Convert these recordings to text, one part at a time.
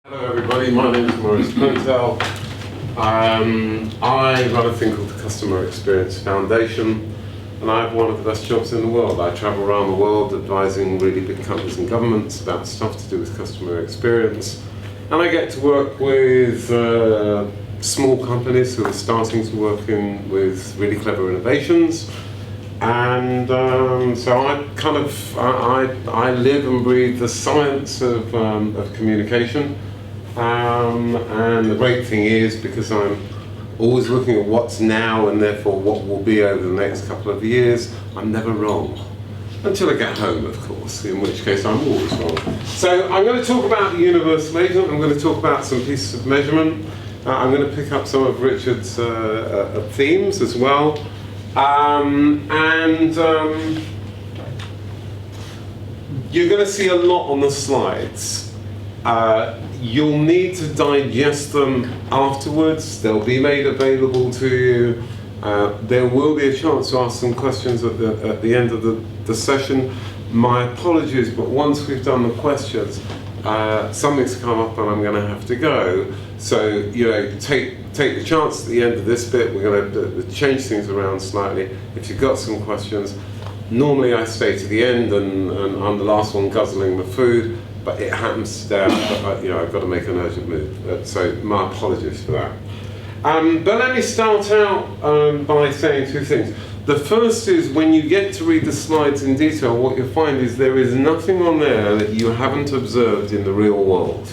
Hello everybody, my name is Maurice Pentel. I run a thing called the Customer Experience Foundation, and I have one of the best jobs in the world. I travel around the world advising really big companies and governments about stuff to do with customer experience, and I get to work with small companies who are starting to work with really clever innovations. And so I live and breathe the science of communication. And the great thing is, because I'm always looking at what's now and therefore what will be over the next couple of years, I'm never wrong. Until I get home, of course, in which case I'm always wrong. So I'm going to talk about the universal agent. I'm going to talk about some pieces of measurement. I'm going to pick up some of Richard's themes as well. You're going to see a lot on the slides. You'll need to digest them afterwards. They'll be made available to you. There will be a chance to ask some questions at the end of the session. My apologies, but once we've done the questions, something's come up and I'm going to have to go. So, take the chance at the end of this bit. We're going to change things around slightly. If you've got some questions, normally I stay to the end and I'm the last one guzzling the food, but it happens today. I've got to make an urgent move. So my apologies for that. But let me start out by saying two things. The first is, when you get to read the slides in detail, what you'll find is there is nothing on there that you haven't observed in the real world.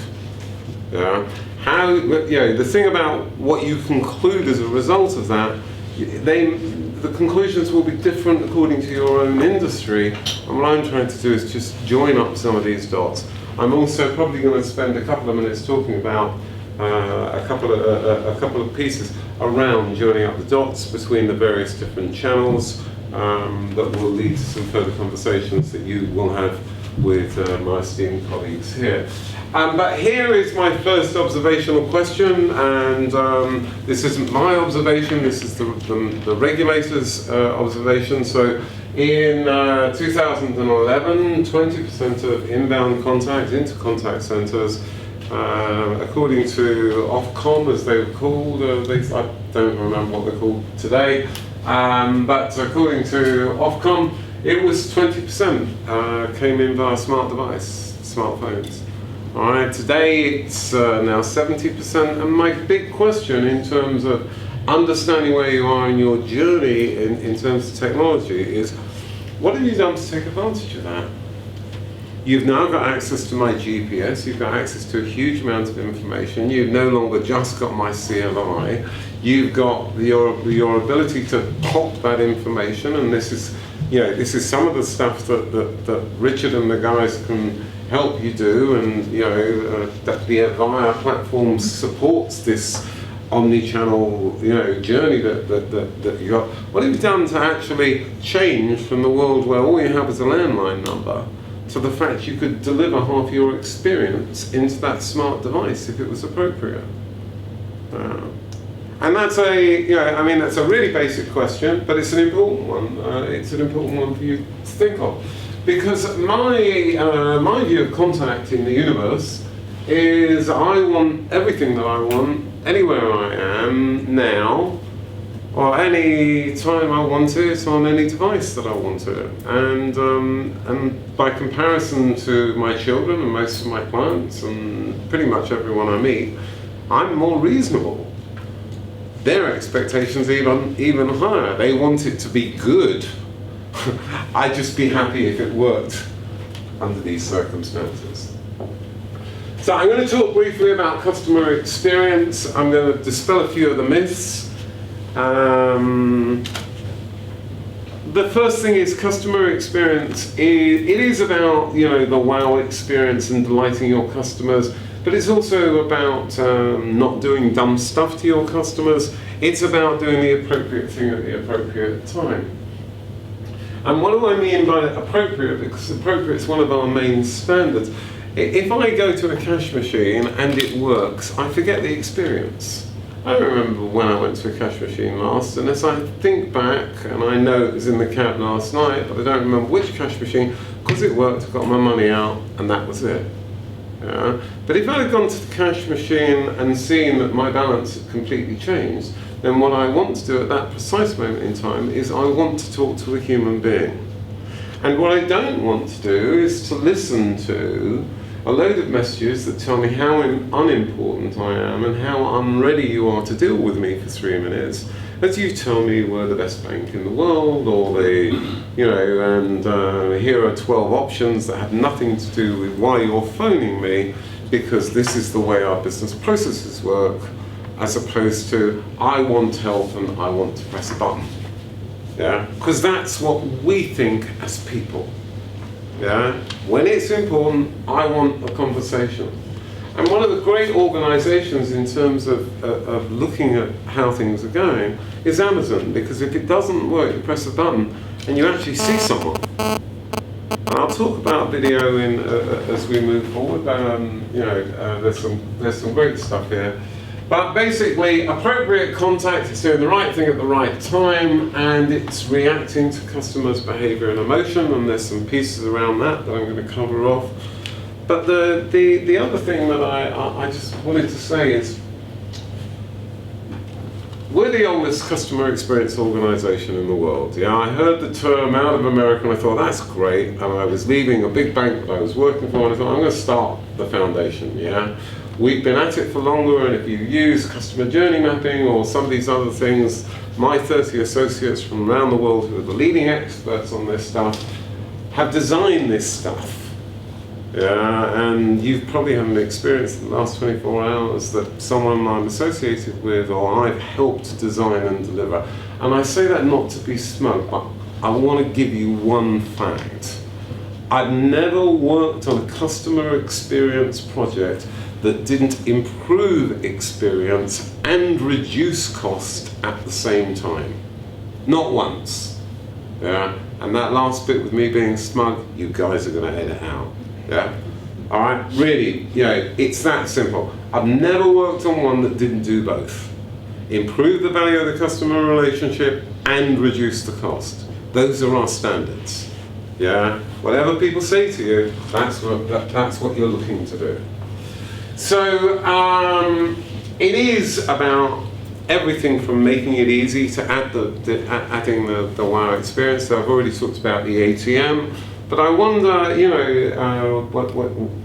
Yeah? The thing about what you conclude as a result of that, the conclusions will be different according to your own industry, and what I'm trying to do is just join up some of these dots. I'm also probably going to spend a couple of minutes talking about a couple of pieces around joining up the dots between the various different channels that will lead to some further conversations that you will have with my esteemed colleagues here. But here is my first observational question, and this isn't my observation, this is the regulator's observation. So in 2011, 20% of inbound contact into contact centres, according to Ofcom, as they were called, I don't remember what they're called today, but according to Ofcom, it was 20% came in via smartphones. All right, today it's now 70%, and my big question in terms of understanding where you are in your journey in terms of technology is, what have you done to take advantage of that? You've now got access to my GPS, you've got access to a huge amount of information, you've no longer just got my CLI, you've got your ability to pop that information, and this is some of the stuff that Richard and the guys can help you do, and that the Avaya platform supports this omni-channel journey that you got. What have you done to actually change from the world where all you have is a landline number to the fact you could deliver half your experience into that smart device if it was appropriate? And that's that's a really basic question, but it's an important one. It's an important one for you to think of, because my view of contact in the universe is I want everything that I want anywhere I am now, or any time I want it, on any device that I want it. And by comparison to my children and most of my clients and pretty much everyone I meet, I'm more reasonable. Their expectations even higher. They want it to be good. I'd just be happy if it worked under these circumstances. So I'm going to talk briefly about customer experience. I'm going to dispel a few of the myths. The first thing is customer experience. It is about the wow experience and delighting your customers, but it's also about not doing dumb stuff to your customers. It's about doing the appropriate thing at the appropriate time. And what do I mean by appropriate? Because appropriate is one of our main standards. If I go to a cash machine and it works, I forget the experience. I remember when I went to a cash machine last, and as I think back, and I know it was in the cab last night, but I don't remember which cash machine, because it worked, I got my money out, and that was it. Yeah? But if I'd gone to the cash machine and seen that my balance had completely changed, then what I want to do at that precise moment in time is I want to talk to a human being. And what I don't want to do is to listen to a load of messages that tell me how unimportant I am and how unready you are to deal with me for 3 minutes, as you tell me we're the best bank in the world, or here are 12 options that have nothing to do with why you're phoning me, because this is the way our business processes work, as opposed to I want help and I want to press a button. Yeah, because that's what we think as people. Yeah, when it's important, I want a conversation. And one of the great organizations in terms of looking at how things are going is Amazon, because if it doesn't work, you press a button and you actually see someone. And I'll talk about video as we move forward, but there's some great stuff here. But basically, appropriate contact is doing the right thing at the right time, and it's reacting to customers' behavior and emotion, and there's some pieces around that I'm going to cover off. But the other thing that I just wanted to say is, we're the oldest customer experience organization in the world. Yeah, I heard the term out of America and I thought, that's great. And I was leaving a big bank that I was working for, and I thought, I'm going to start the foundation, yeah? We've been at it for longer, and if you use customer journey mapping or some of these other things, my 30 associates from around the world who are the leading experts on this stuff have designed this stuff. Yeah, and you've probably had an experience in the last 24 hours that someone I'm associated with or I've helped design and deliver. And I say that not to be smug, but I want to give you one fact. I've never worked on a customer experience project that didn't improve experience and reduce cost at the same time. Not once. Yeah? And that last bit with me being smug, you guys are going to edit out. Yeah? Alright? Really, it's that simple. I've never worked on one that didn't do both. Improve the value of the customer relationship and reduce the cost. Those are our standards. Yeah? Whatever people say to you, that's what you're looking to do. So it is about everything from making it easy to adding the wow experience. So I've already talked about the ATM, but I wonder,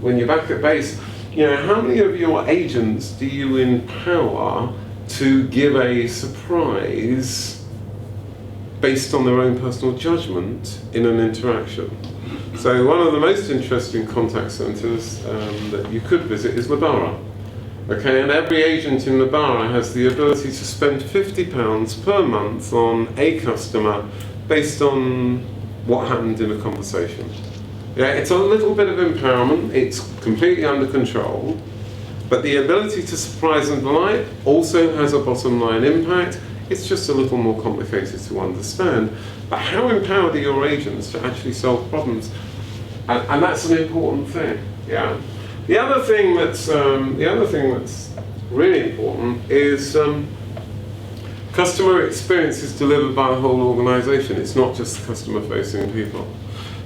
when you're back at base, how many of your agents do you empower to give a surprise based on their own personal judgment in an interaction? So one of the most interesting contact centers that you could visit is Labara. Okay, and every agent in Labara has the ability to spend £50 per month on a customer based on what happened in a conversation. Yeah, it's a little bit of empowerment, it's completely under control, but the ability to surprise and delight also has a bottom line impact. It's just a little more complicated to understand. But how empowered are your agents to actually solve problems? And that's an important thing. Yeah. The other thing that's really important is customer experience is delivered by the whole organization. It's not just the customer-facing people.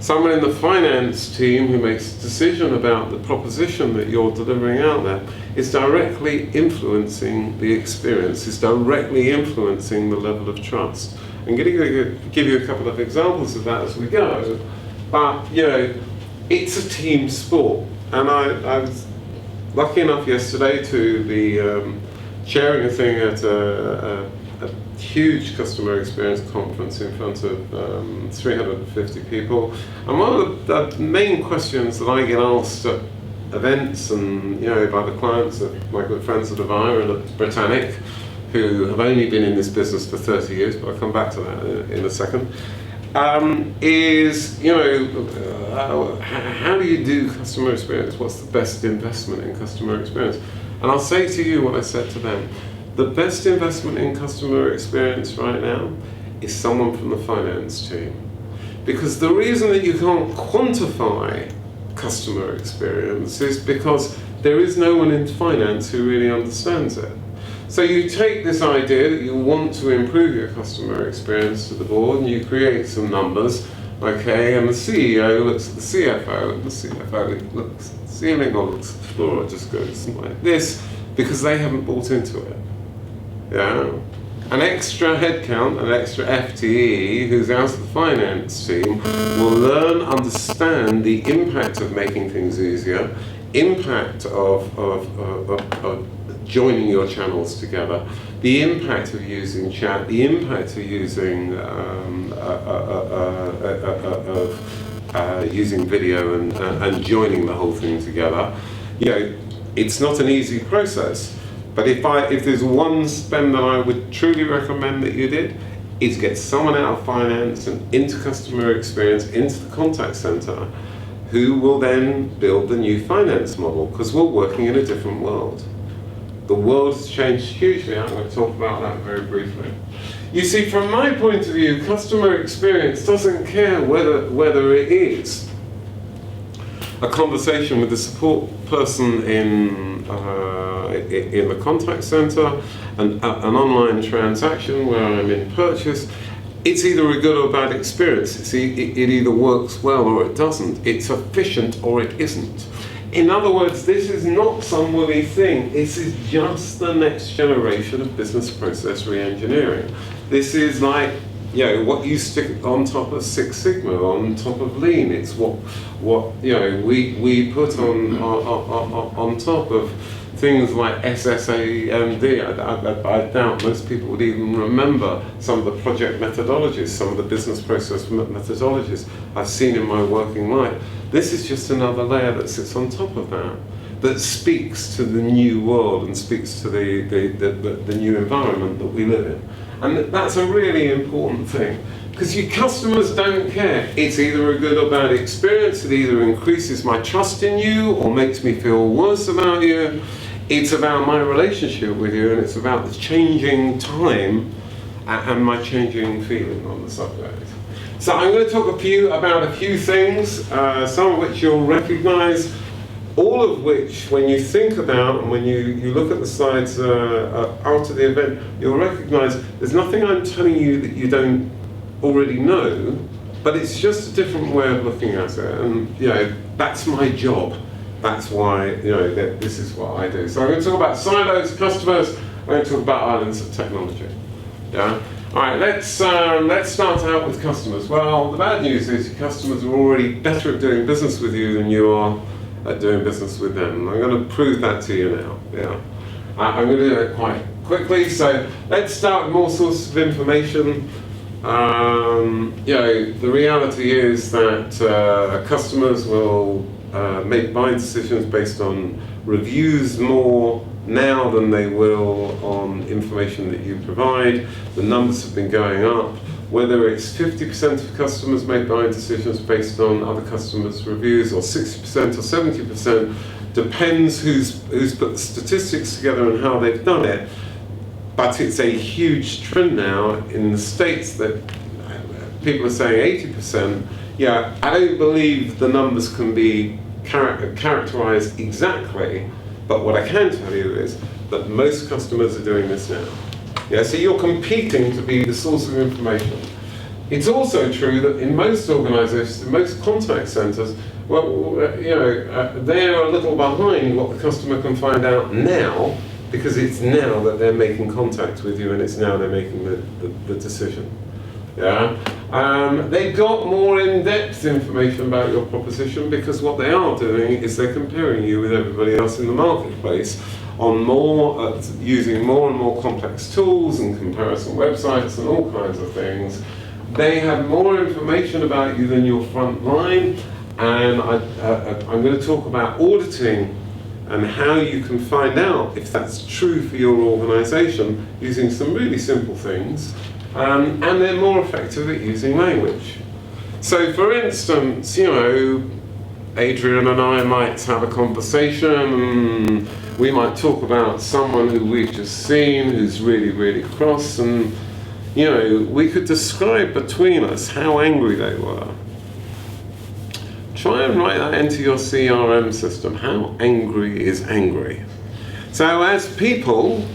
Someone in the finance team who makes a decision about the proposition that you're delivering out there is directly influencing the experience, is directly influencing the level of trust. I'm going to give you a couple of examples of that as we go, but it's a team sport. And I was lucky enough yesterday to be chairing a thing at a huge customer experience conference in front of 350 people. And one of the main questions that I get asked at events and by the clients of my good friends at Avaya and at Britannic, who have only been in this business for 30 years, but I'll come back to that in a second, is, how do you do customer experience? What's the best investment in customer experience? And I'll say to you what I said to them. The best investment in customer experience right now is someone from the finance team. Because the reason that you can't quantify customer experience is because there is no one in finance who really understands it. So you take this idea that you want to improve your customer experience to the board and you create some numbers, Okay, and the CEO looks at the CFO, and the CFO looks at the ceiling or looks at the floor, it just goes like this, because they haven't bought into it. Yeah? An extra headcount, an extra FTE who's out of the finance team will learn, understand the impact of making things easier, impact of joining your channels together, the impact of using chat, the impact of using using video and joining the whole thing together. You know, it's not an easy process. But if there's one spend that I would truly recommend that you did, is get someone out of finance and into customer experience, into the contact center, who will then build the new finance model, because we're working in a different world. The world has changed hugely. I'm going to talk about that very briefly. You see, from my point of view, customer experience doesn't care whether it is a conversation with the support person in the contact center, an online transaction where I'm in purchase. It's either a good or bad experience. It either works well or it doesn't. It's efficient or it isn't. In other words, this is not some woolly thing. This is just the next generation of business process re-engineering. This is like, you know, what you stick on top of Six Sigma, on top of Lean. It's what you know we put on top of things like SSAMD. I doubt most people would even remember some of the project methodologies, some of the business process methodologies I've seen in my working life. This is just another layer that sits on top of that speaks to the new world and speaks to the new environment that we live in. And that's a really important thing, because your customers don't care. It's either a good or bad experience. It either increases my trust in you or makes me feel worse about you. It's about my relationship with you, and it's about the changing time and my changing feeling on the subject. So I'm going to talk about a few things, some of which you'll recognize, all of which, when you think about and when you look at the slides after the event, you'll recognize there's nothing I'm telling you that you don't already know, but it's just a different way of looking at it. And you know, that's my job. That's why, you know, this is what I do. So I'm going to talk about silos, customers. I'm going to talk about islands of technology. Yeah. All right. Let's start out with customers. Well, the bad news is your customers are already better at doing business with you than you are at doing business with them. I'm going to prove that to you now. Yeah. I'm going to do it quite quickly. So let's start with more sources of information. You know, the reality is that customers will make buying decisions based on reviews more now than they will on information that you provide. The numbers have been going up. Whether it's 50% of customers make buying decisions based on other customers' reviews, or 60% or 70%, depends who's put the statistics together and how they've done it. But it's a huge trend now in the States that people are saying 80%. Yeah, I don't believe the numbers can be characterized exactly, but what I can tell you is that most customers are doing this now. Yeah, so you're competing to be the source of information. It's also true that in most organizations, in most contact centers, well, you know, they're a little behind what the customer can find out now, because it's now that they're making contact with you and it's now they're making the decision. Yeah. They've got more in-depth information about your proposition, because what they are doing is they're comparing you with everybody else in the marketplace on using more and more complex tools and comparison websites and all kinds of things. They have more information about you than your front line, and I'm going to talk about auditing and how you can find out if that's true for your organization using some really simple things. And they're more effective at using language. So for instance, you know, Adrian and I might have a conversation, and we might talk about someone who we've just seen who's really, really cross, and you know, we could describe between us how angry they were. Try and write that into your CRM system. How angry is angry? So as people,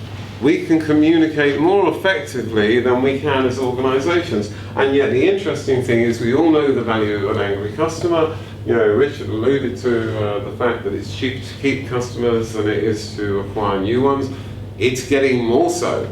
we can communicate more effectively than we can as organisations. And yet the interesting thing is we all know the value of an angry customer. You know, Richard alluded to the fact that it's cheaper to keep customers than it is to acquire new ones. It's getting more so.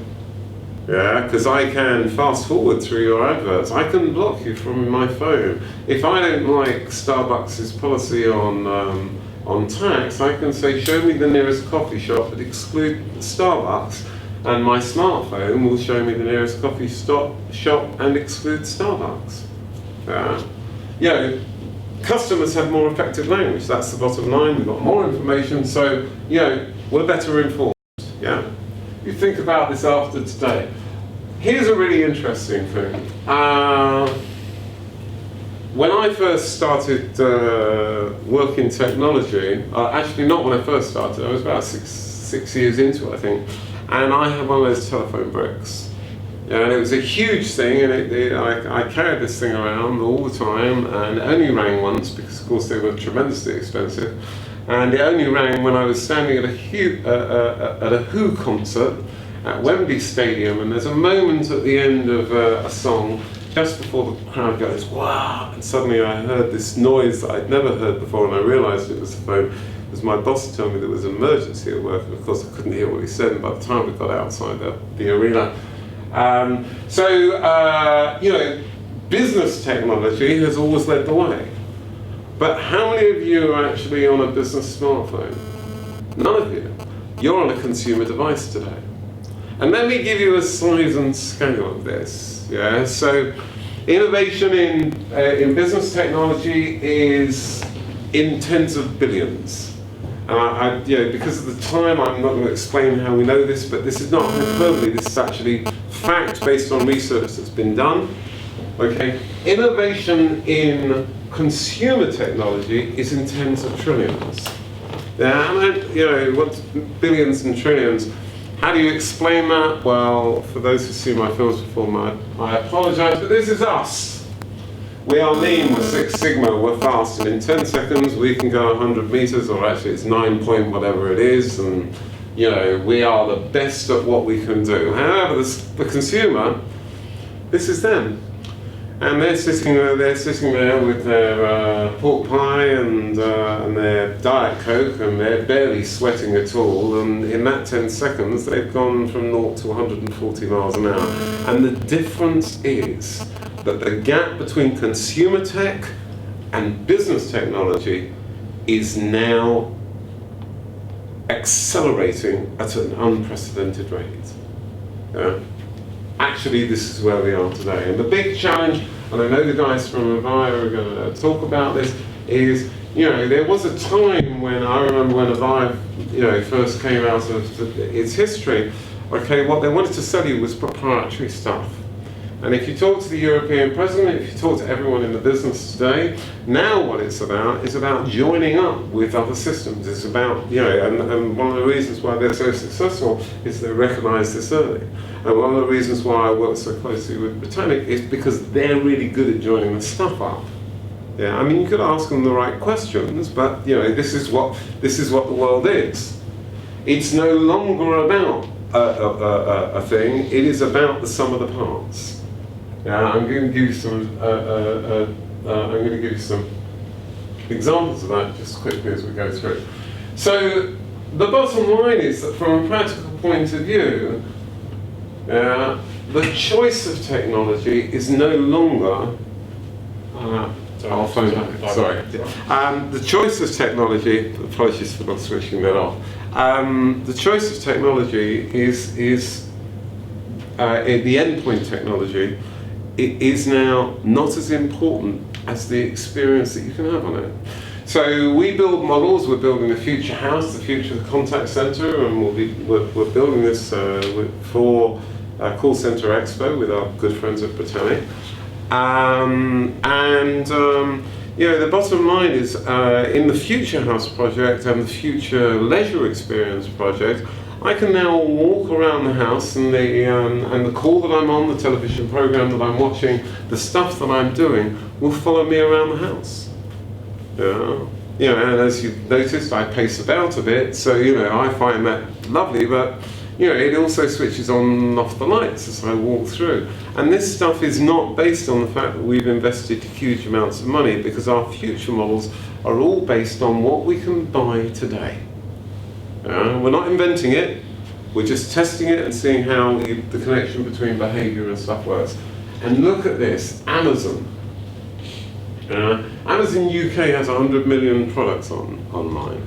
Yeah, because I can fast forward through your adverts. I can block you from my phone. If I don't like Starbucks' policy on tax, I can say, show me the nearest coffee shop but exclude Starbucks, and my smartphone will show me the nearest coffee shop and exclude Starbucks. You know, customers have more effective language. That's the bottom line. We've got more information, so you know, we're better informed. Yeah. You think about this after today. Here's a really interesting thing. When I first started working technology, actually not when I first started, I was about six years into it, I think, and I had one of those telephone bricks. Yeah, and it was a huge thing, and I carried this thing around all the time, and it only rang once because, of course, they were tremendously expensive. And it only rang when I was standing at a Who concert at Wembley Stadium, and there's a moment at the end of a song, just before the crowd goes, wow, and suddenly I heard this noise that I'd never heard before, and I realised it was the phone. It was my boss telling me there was an emergency at work, and of course I couldn't hear what he said, and by the time we got outside the arena. You know, business technology has always led the way. But how many of you are actually on a business smartphone? None of you. You're on a consumer device today. And let me give you a size and scale of this. Yeah. So, innovation in business technology is in tens of billions. And you know, because of the time, I'm not going to explain how we know this, but this is not hyperbole. This is actually fact based on research that's been done. Okay. Innovation in consumer technology is in tens of trillions. Now, you know, what's billions and trillions? How do you explain that? Well, for those who've seen my films before, I apologise, but this is us. We are lean, we're Six Sigma, we're fast, and in 10 seconds we can go 100 meters, or actually it's 9 point whatever it is, and you know, we are the best at what we can do. However, the consumer, this is them. And they're sitting there with their pork pie and their Diet Coke, and they're barely sweating at all. And in that 10 seconds, they've gone from 0 to 140 miles an hour. And the difference is that the gap between consumer tech and business technology is now accelerating at an unprecedented rate. Actually, this is where we are today. And the big challenge, and I know the guys from Avaya are going to talk about this, is, you know, there was a time when, I remember when Avaya, you know, first came out of its history, okay, what they wanted to sell you was proprietary stuff. And if you talk to the European president, if you talk to everyone in the business today, now what it's about is about joining up with other systems. It's about, you know, and one of the reasons why they're so successful is they recognize this early. And one of the reasons why I work so closely with Britannic is because they're really good at joining the stuff up. Yeah, I mean, you could ask them the right questions, but you know, this is what the world is. It's no longer about a thing. It is about the sum of the parts. Yeah, I'm going to give you some examples of that just quickly as we go through. So the bottom line is that from a practical point of view, the choice of technology is no longer. I'll phone back. Sorry. The choice of technology. Apologies for not switching that off. The choice of technology is the endpoint technology. It is now not as important as the experience that you can have on it. So we build models. We're building the future house, the future contact center, and we're building this for Call Center Expo with our good friends at Britannic. You know, the bottom line is in the Future House project and the Future Leisure Experience project, I can now walk around the house, and the call that I'm on, the television program that I'm watching, the stuff that I'm doing will follow me around the house. You know, and as you've noticed, I pace about a bit, so you know, I find that lovely. But it also switches on and off the lights as I walk through. And this stuff is not based on the fact that we've invested huge amounts of money, because our future models are all based on what we can buy today. We're not inventing it, we're just testing it and seeing how the connection between behavior and stuff works. And look at this, Amazon. Amazon UK has 100 million products online.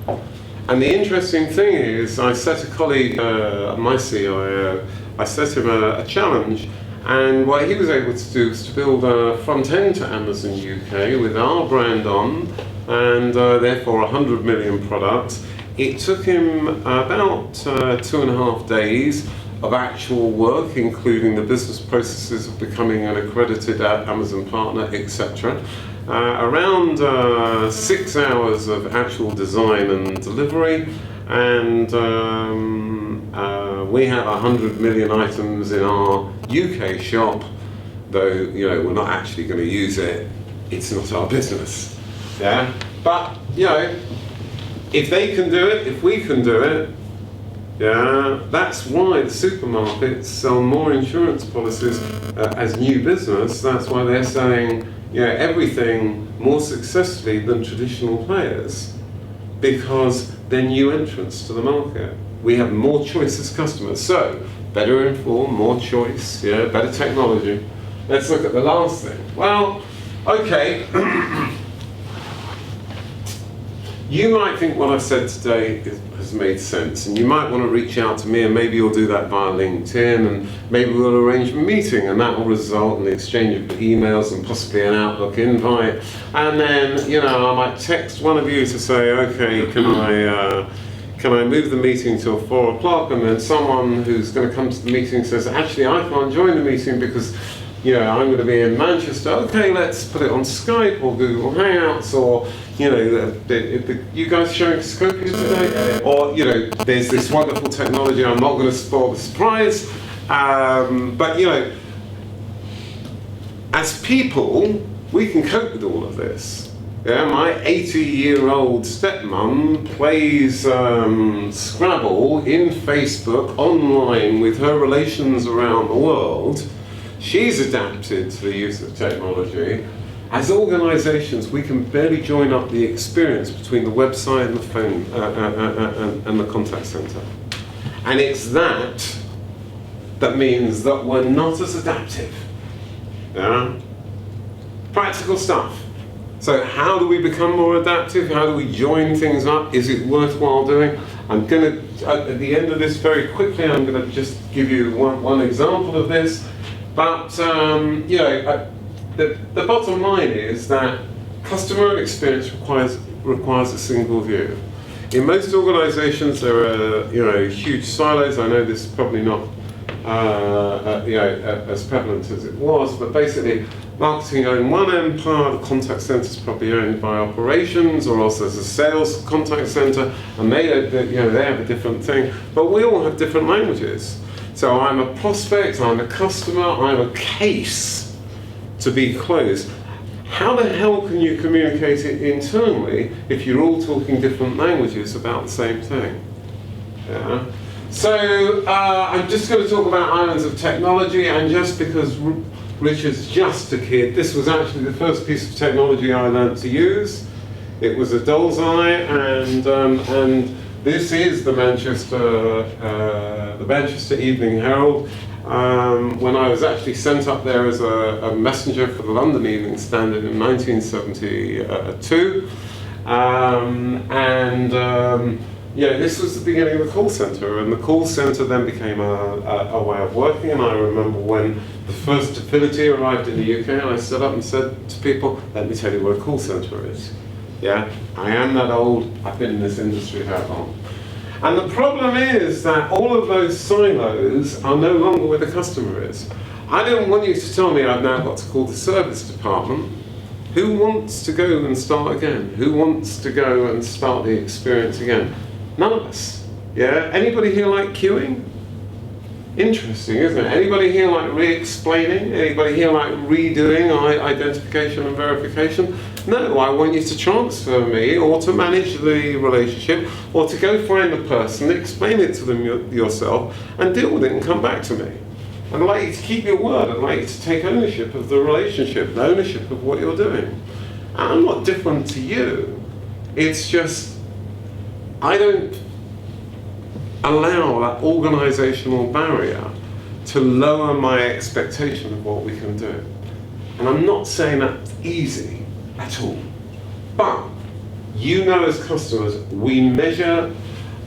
And the interesting thing is, I set a colleague, my CIO, I set him a challenge, and what he was able to do was to build a front end to Amazon UK with our brand on, and therefore 100 million products. It took him about 2.5 days of actual work, including the business processes of becoming an accredited Amazon partner, etc. Around 6 hours of actual design and delivery, and we have 100 million items in our UK shop, though we're not actually going to use it. It's not our business. Yeah, but if they can do it, if we can do it, that's why the supermarkets sell more insurance policies as new business. That's why they're selling everything more successfully than traditional players, because they're new entrants to the market. We have more choice as customers, so better informed, more choice, better technology. Let's look at the last thing. Well, okay. You might think what I've said today has made sense, and you might want to reach out to me, and maybe you'll do that via LinkedIn, and maybe we'll arrange a meeting, and that will result in the exchange of emails and possibly an Outlook invite. And then, I might text one of you to say, okay, can I move the meeting till 4 o'clock? And then someone who's going to come to the meeting says, actually, I can't join the meeting because I'm going to be in Manchester. Okay, let's put it on Skype or Google Hangouts, or you guys showing Scopia today? Or there's this wonderful technology. I'm not going to spoil the surprise, but as people, we can cope with all of this. My 80-year-old stepmom plays Scrabble in Facebook online with her relations around the world. She's adapted to the use of technology. As organisations, we can barely join up the experience between the website and the phone and the contact centre. And it's that means that we're not as adaptive. Practical stuff. So how do we become more adaptive? How do we join things up? Is it worthwhile doing? I'm going to, at the end of this very quickly, I'm going to just give you one example of this. But the bottom line is that customer experience requires a single view. In most organisations, there are huge silos. I know this is probably not as prevalent as it was, but basically, marketing own one empire, the contact centre is probably owned by operations, or else there's a sales contact centre, and they have a different thing. But we all have different languages. So I'm a prospect, I'm a customer, I'm a case to be closed. How the hell can you communicate it internally if you're all talking different languages about the same thing? So I'm just going to talk about islands of technology, and just because Richard's just a kid, this was actually the first piece of technology I learned to use. It was a doll's eye, and this is the Manchester Evening Herald. When I was actually sent up there as a messenger for the London Evening Standard in 1972, this was the beginning of the call centre, and the call centre then became a way of working. And I remember when the first Affinity arrived in the UK, and I stood up and said to people, let me tell you what a call centre is. I am that old, I've been in this industry that long. And the problem is that all of those silos are no longer where the customer is. I don't want you to tell me I've now got to call the service department. Who wants to go and start again? Who wants to go and start the experience again? None of us. Anybody here like queuing? Interesting, isn't it? Anybody here like re-explaining? Anybody here like redoing identification and verification? No, I want you to transfer me, or to manage the relationship, or to go find the person, explain it to them yourself, and deal with it and come back to me. I'd like you to keep your word. I'd like you to take ownership of the relationship, the ownership of what you're doing. And I'm not different to you. It's just, I don't allow that organizational barrier to lower my expectation of what we can do. And I'm not saying that's easy at all. But you know, as customers, we measure,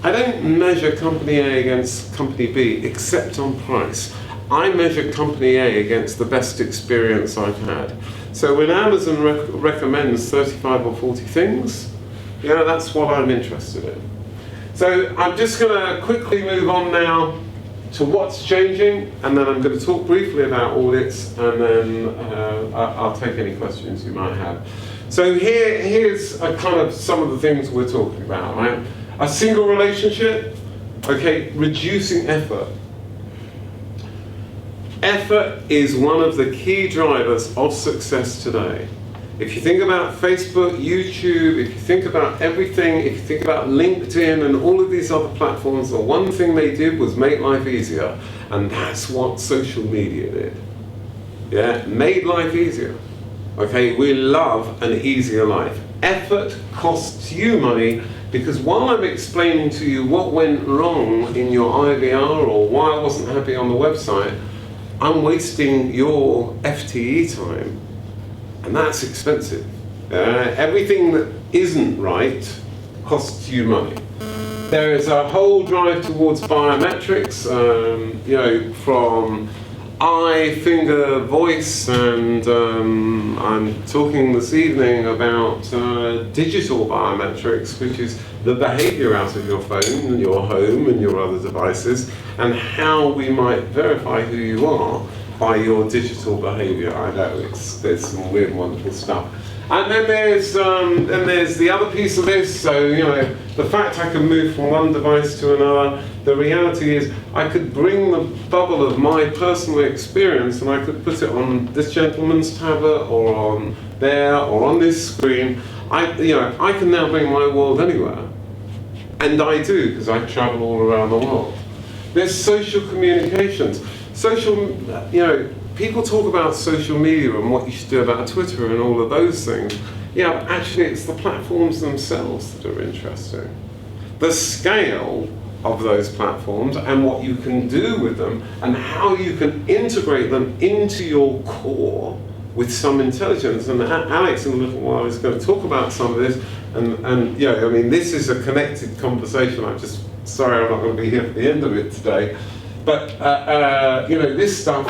I don't measure company A against company B except on price. I measure company A against the best experience I've had. So when Amazon recommends 35 or 40 things, that's what I'm interested in. So I'm just going to quickly move on now to what's changing, and then I'm going to talk briefly about audits, and then I'll take any questions you might have. So here's a kind of some of the things we're talking about, right? A single relationship, okay, reducing effort. Effort is one of the key drivers of success today. If you think about Facebook, YouTube, if you think about everything, if you think about LinkedIn and all of these other platforms, the one thing they did was make life easier. And that's what social media did. Yeah, made life easier. Okay, we love an easier life. Effort costs you money, because while I'm explaining to you what went wrong in your IVR or why I wasn't happy on the website, I'm wasting your FTE time. And that's expensive. Everything that isn't right costs you money. There is a whole drive towards biometrics, from eye, finger, voice, and I'm talking this evening about digital biometrics, which is the behavior out of your phone, your home, and your other devices, and how we might verify who you are by your digital behavior. I know there's some weird, wonderful stuff. And then there's the other piece of this. So the fact I can move from one device to another. The reality is I could bring the bubble of my personal experience and I could put it on this gentleman's tablet or on there or on this screen. I can now bring my world anywhere, and I do, because I travel all around the world. There's social communications. People talk about social media and what you should do about Twitter and all of those things. Yeah, but actually it's the platforms themselves that are interesting. The scale of those platforms and what you can do with them and how you can integrate them into your core with some intelligence. And Alex in a little while is going to talk about some of this. And this is a connected conversation. I'm just sorry I'm not going to be here for the end of it today. But this stuff,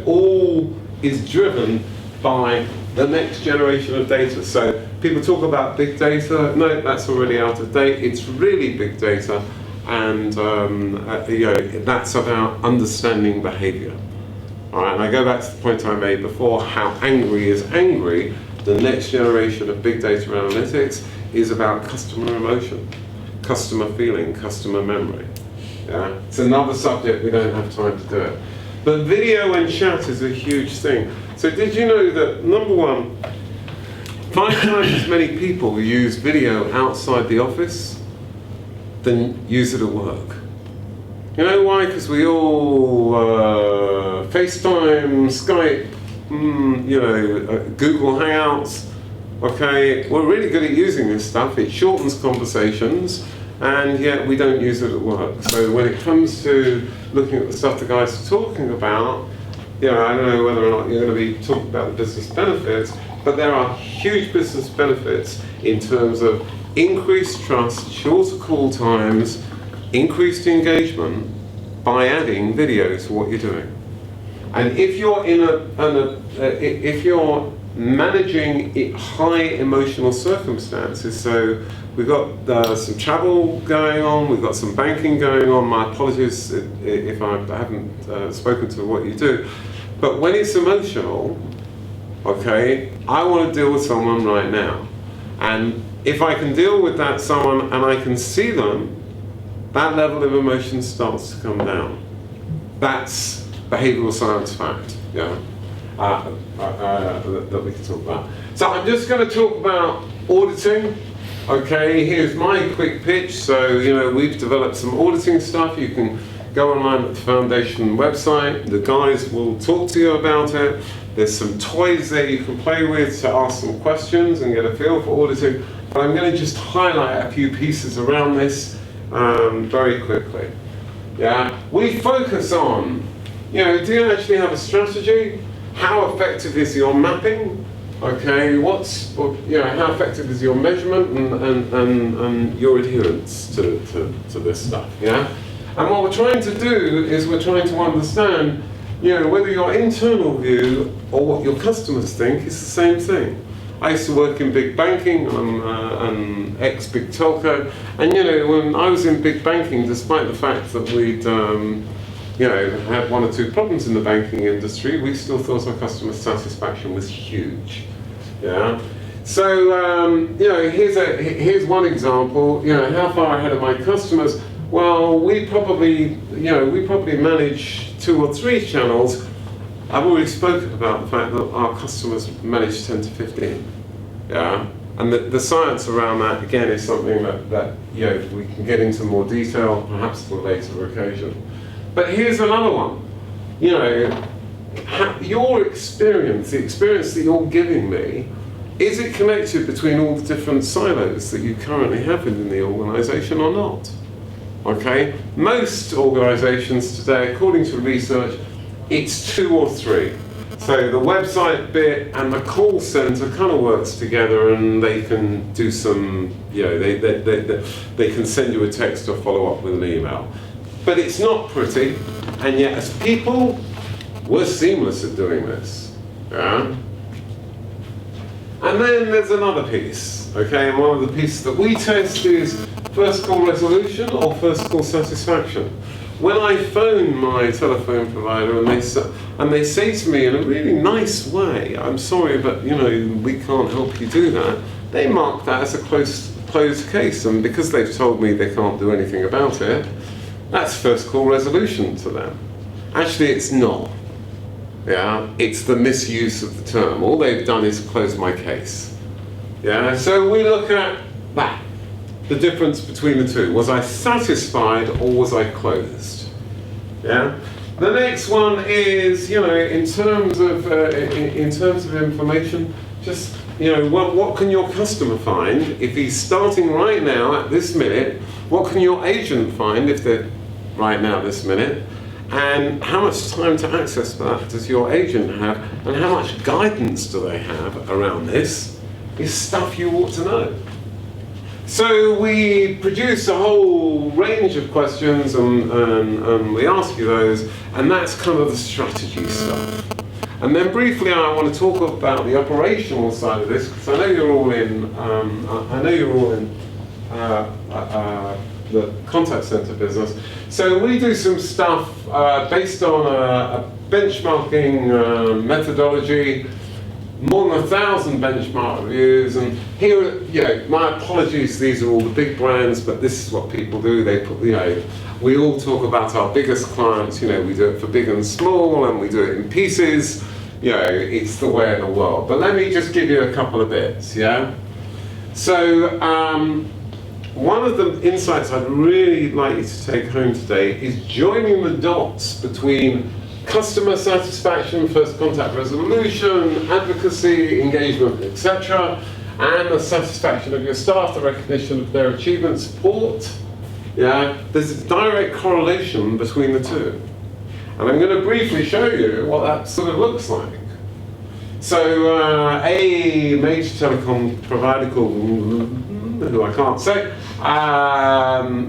all is driven by the next generation of data. So people talk about big data. No, that's already out of date. It's really big data, and that's about understanding behavior. All right, and I go back to the point I made before: how angry is angry. The next generation of big data analytics is about customer emotion, customer feeling, customer memory. Yeah, it's another subject, we don't have time to do it. But video and chat is a huge thing. So did you know that, number one, 5 times as many people use video outside the office than use it at work? You know why? Because we all FaceTime, Skype, Google Hangouts. Okay, we're really good at using this stuff. It shortens conversations, and yet we don't use it at work. So when it comes to looking at the stuff the guys are talking about, I don't know whether or not you're going to be talking about the business benefits, but there are huge business benefits in terms of increased trust, shorter call times, increased engagement by adding video to what you're doing. And if you're if you're managing high emotional circumstances, so we've got some travel going on, we've got some banking going on. My apologies if I haven't spoken to what you do. But when it's emotional, okay, I want to deal with someone right now. And if I can deal with that someone and I can see them, that level of emotion starts to come down. That's behavioral science fact, yeah. that we can talk about. So I'm just going to talk about auditing. Okay, here's my quick pitch. So, we've developed some auditing stuff. You can go online at the Foundation website. The guys will talk to you about it. There's some toys there you can play with to ask some questions and get a feel for auditing. But I'm going to just highlight a few pieces around this very quickly. Yeah, we focus on, do you actually have a strategy? How effective is your mapping? Okay, how effective is your measurement and your adherence to this stuff? Yeah, and what we're trying to do is we're trying to understand, whether your internal view or what your customers think is the same thing. I used to work in big banking, and ex-big telco, and when I was in big banking, despite the fact that we'd had one or two problems in the banking industry, we still thought our customer satisfaction was huge. Yeah. So here's one example. How far ahead of my customers? Well, we probably manage 2 or 3 channels. I've already spoken about the fact that our customers manage 10 to 15. Yeah. And the science around that, again, is something that we can get into more detail, perhaps on a later occasion. But here's another one. Your experience, the experience that you're giving me, is it connected between all the different silos that you currently have within the organization or not? Okay? Most organizations today, according to research, it's 2 or 3. So the website bit and the call center kind of works together, and they can do some, they can send you a text or follow up with an email. But it's not pretty, and yet as people, we're seamless at doing this. Yeah? And then there's another piece, okay? And one of the pieces that we test is first call resolution or first call satisfaction. When I phone my telephone provider and they say to me in a really nice way, I'm sorry, but we can't help you do that, they mark that as a closed case, and because they've told me they can't do anything about it, that's first call resolution to them. Actually, it's not. Yeah, it's the misuse of the term. All they've done is close my case. Yeah, so we look at that. The difference between the two. Was I satisfied or was I closed? Yeah. The next one is, in terms of information, just what can your customer find if he's starting right now at this minute? What can your agent find if they're right now at this minute? And how much time to access that does your agent have? And how much guidance do they have around this? Is stuff you ought to know. So we produce a whole range of questions and we ask you those, and that's kind of the strategy stuff. And then briefly I want to talk about the operational side of this, because I know you're all in the contact center business. So we do some stuff based on a benchmarking methodology. More than 1,000 benchmark reviews, and here, my apologies, these are all the big brands, but this is what people do. They put, we all talk about our biggest clients, we do it for big and small, and we do it in pieces, it's the way of the world. But let me just give you a couple of bits, yeah? So, one of the insights I'd really like you to take home today is joining the dots between customer satisfaction, first contact resolution, advocacy, engagement, etc., and the satisfaction of your staff, the recognition of their achievement, support. Yeah, there's a direct correlation between the two. And I'm going to briefly show you what that sort of looks like. So a major telecom provider called, who I can't say,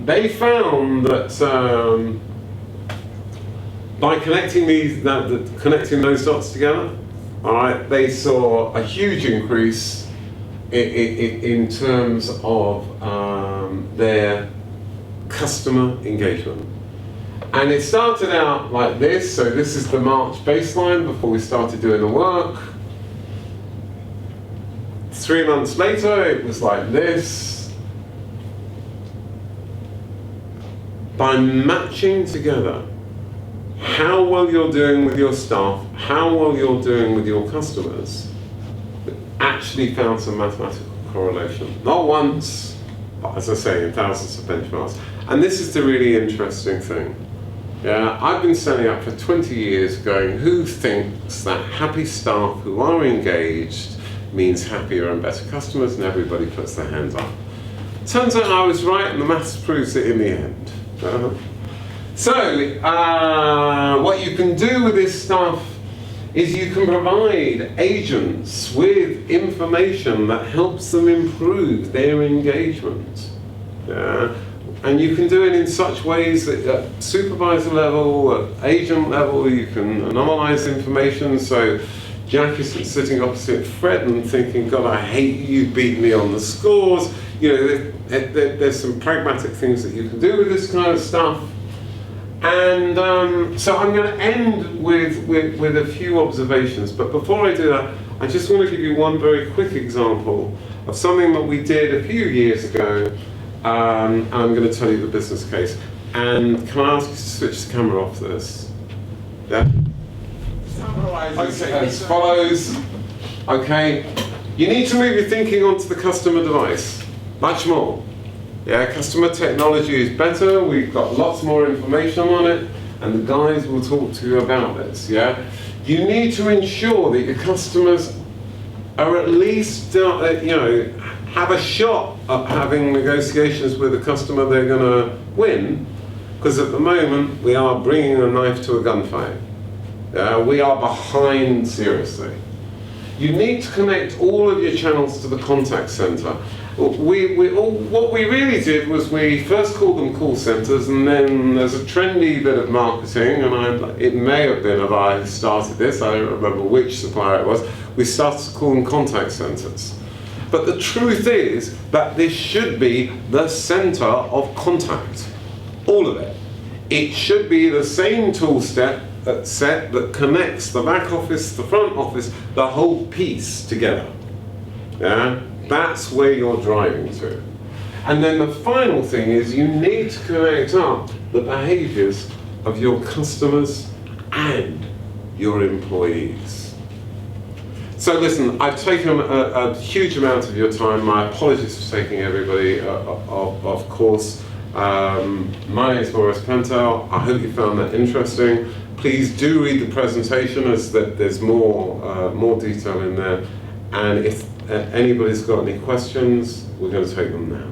they found that by connecting those dots together, all right, they saw a huge increase in terms of their customer engagement. And it started out like this. So this is the March baseline before we started doing the work. 3 months later, it was like this. By matching together how well you're doing with your staff, how well you're doing with your customers, we actually found some mathematical correlation. Not once, but as I say, in thousands of benchmarks. And this is the really interesting thing. Yeah, I've been standing up for 20 years going, who thinks that happy staff who are engaged means happier and better customers, and everybody puts their hands up. Turns out I was right, and the maths proves it in the end. So, what you can do with this stuff is you can provide agents with information that helps them improve their engagement. And you can do it in such ways that at supervisor level, at agent level, you can anonymize information. So Jack isn't sitting opposite Fred and thinking, God, I hate you beat me on the scores. You know, there's some pragmatic things that you can do with this kind of stuff. And so I'm going to end with a few observations. But before I do that, I just want to give you one very quick example of something that we did a few years ago. And I'm going to tell you the business case. And can I ask you to switch the camera off this? Yeah? Okay, as follows. Okay, you need to move your thinking onto the customer device. Much more. Yeah, customer technology is better. We've got lots more information on it, and the guys will talk to you about this. Yeah, you need to ensure that your customers are at least, have a shot at having negotiations with a customer they're going to win, because at the moment we are bringing a knife to a gunfight. We are behind seriously. You need to connect all of your channels to the contact center. What we really did was we first called them call centers, and then there's a trendy bit of marketing, and it may have been that I started this, I don't remember which supplier it was, we started to call them contact centers. But the truth is that this should be the center of contact, all of it. It should be the same tool set that connects the back office, the front office, the whole piece together. Yeah? That's where you're driving to. And then the final thing is you need to connect up the behaviors of your customers and your employees. So listen, I've taken a huge amount of your time. My apologies for taking everybody off course. My name is Pentel. I hope you found that interesting. Please do read the presentation, as there's more detail in there. And if anybody's got any questions, we're going to take them now.